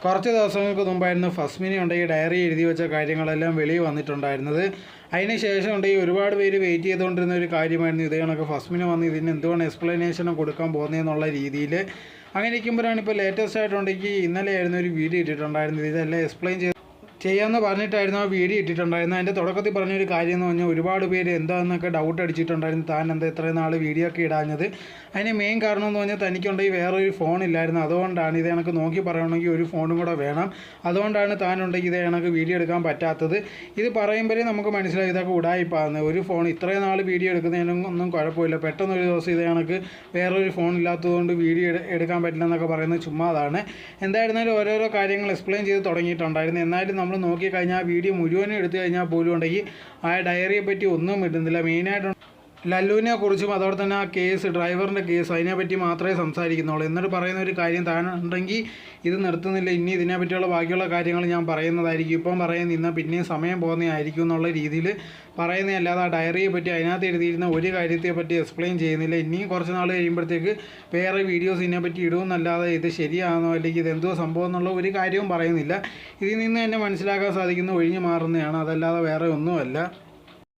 കുറച്ച് ദിവസങ്ങൾക്ക് മുമ്പായിരുന്നു ഫസ്മിനി ഉണ്ട് ഈ ഡയറി എഴുതി വെച്ച കാര്യങ്ങളെല്ലാം വെളിയിൽ വന്നിട്ടുണ്ടായിരുന്നത്. അതിന് ശേഷം ഉണ്ട് ഈ ഒരുപാട് പേര് വെയിറ്റ് ചെയ്തുകൊണ്ടിരുന്ന ഒരു കാര്യമായിരുന്നു ഇത് കണക്ക് ഫസ്മിന് വന്ന് ഇതിന് എന്തുകൊണ്ട് എക്സ്പ്ലനേഷൻ കൊടുക്കാൻ പോകുന്നതെന്നുള്ള രീതിയിൽ. അങ്ങനെ ഇരിക്കുമ്പോഴാണ് ഇപ്പോൾ ലേറ്റസ്റ്റ് ആയിട്ടുണ്ടെങ്കിൽ ഇന്നലെ ആയിരുന്നു ഒരു വീഡിയോ ഇട്ടിട്ടുണ്ടായിരുന്നത്. ഇതെല്ലാം എക്സ്പ്ലെയിൻ ചെയ്യാമെന്ന് പറഞ്ഞിട്ടായിരുന്നു ആ വീഡിയോ ഇട്ടിട്ടുണ്ടായിരുന്നു. അതിൻ്റെ തുടക്കത്തിൽ പറഞ്ഞൊരു കാര്യം എന്ന് പറഞ്ഞാൽ ഒരുപാട് പേര് എന്താണെന്നൊക്കെ ഡൗട്ട് അടിച്ചിട്ടുണ്ടായിരുന്നു, താൻ എന്താ ഇത്രയും നാൾ വീഡിയോ ഒക്കെ ഇടാഞ്ഞത്. അതിന് മെയിൻ കാരണം എന്ന് പറഞ്ഞാൽ തനിക്കുണ്ടെങ്കിൽ വേറൊരു ഫോണില്ലായിരുന്നു. അതുകൊണ്ടാണ് ഇത് കണക്ക് നോക്കി പറയണമെങ്കിൽ ഒരു ഫോണും കൂടെ വേണം. അതുകൊണ്ടാണ് താനുണ്ടെങ്കിൽ ഇത് കണക്ക് വീഡിയോ എടുക്കാൻ പറ്റാത്തത്. ഇത് പറയുമ്പോഴേ നമുക്ക് മനസ്സിലായി ഇതൊക്കെ ഉടായിപ്പാന്ന്. ഒരു ഫോൺ ഇത്രയും നാൾ വീഡിയോ എടുക്കുന്നതിനൊന്നും കുഴപ്പമില്ല, പെട്ടെന്ന് ഒരു ദിവസം ഇത് കണക്ക് വേറൊരു ഫോൺ ഇല്ലാത്തതുകൊണ്ട് വീഡിയോ എടുക്കാൻ പറ്റില്ലെന്നൊക്കെ പറയുന്നത് ചുമ്മാതാണ്. എന്തായിരുന്നാലും ഓരോരോ കാര്യങ്ങൾ എക്സ്പ്ലെയിൻ ചെയ്ത് തുടങ്ങിയിട്ടുണ്ടായിരുന്നു. എന്നാലും നമ്മൾ നോക്കിക്കഴിഞ്ഞാൽ ആ വീഡിയോ മുഴുവനും എടുത്തു കഴിഞ്ഞാൽ പോലും ഉണ്ടെങ്കിൽ ആ ഡയറിയെ പറ്റി ഒന്നും ഇടുന്നില്ല. മെയിനായിട്ട് ലല്ലുവിനെ കുറിച്ചും അതോടെ തന്നെ ആ കേസ്, ഡ്രൈവറിൻ്റെ കേസ്, അതിനെപ്പറ്റി മാത്രമേ സംസാരിക്കുന്നുള്ളൂ. എന്നിട്ട് പറയുന്ന ഒരു കാര്യം, താനുണ്ടെങ്കിൽ ഇത് നിർത്തുന്നില്ല, ഇനി ഇതിനെപ്പറ്റിയുള്ള ബാക്കിയുള്ള കാര്യങ്ങൾ ഞാൻ പറയുന്നതായിരിക്കും, ഇപ്പം പറയുന്ന പിന്നെയും സമയം പോകുന്നതായിരിക്കും എന്നുള്ള രീതിയിൽ പറയുന്നതല്ലാതെ ആ ഡയറിയെ പറ്റി അതിനകത്ത് എഴുതിയിരുന്ന ഒരു കാര്യത്തെ പറ്റി എക്സ്പ്ലെയിൻ ചെയ്യുന്നില്ല. ഇനിയും കുറച്ച് നാൾ കഴിയുമ്പോഴത്തേക്ക് വേറെ വീഡിയോസ് ഇതിനെപ്പറ്റി ഇടുമെന്നല്ലാതെ ഇത് ശരിയാണോ അല്ലെങ്കിൽ ഇതെന്തോ സംഭവം എന്നുള്ള ഒരു കാര്യവും പറയുന്നില്ല. ഇതിൽ നിന്ന് തന്നെ മനസ്സിലാക്കാൻ സാധിക്കുന്ന ഒഴിഞ്ഞു മാറുന്നതാണ്, അതല്ലാതെ വേറെ ഒന്നുമല്ല.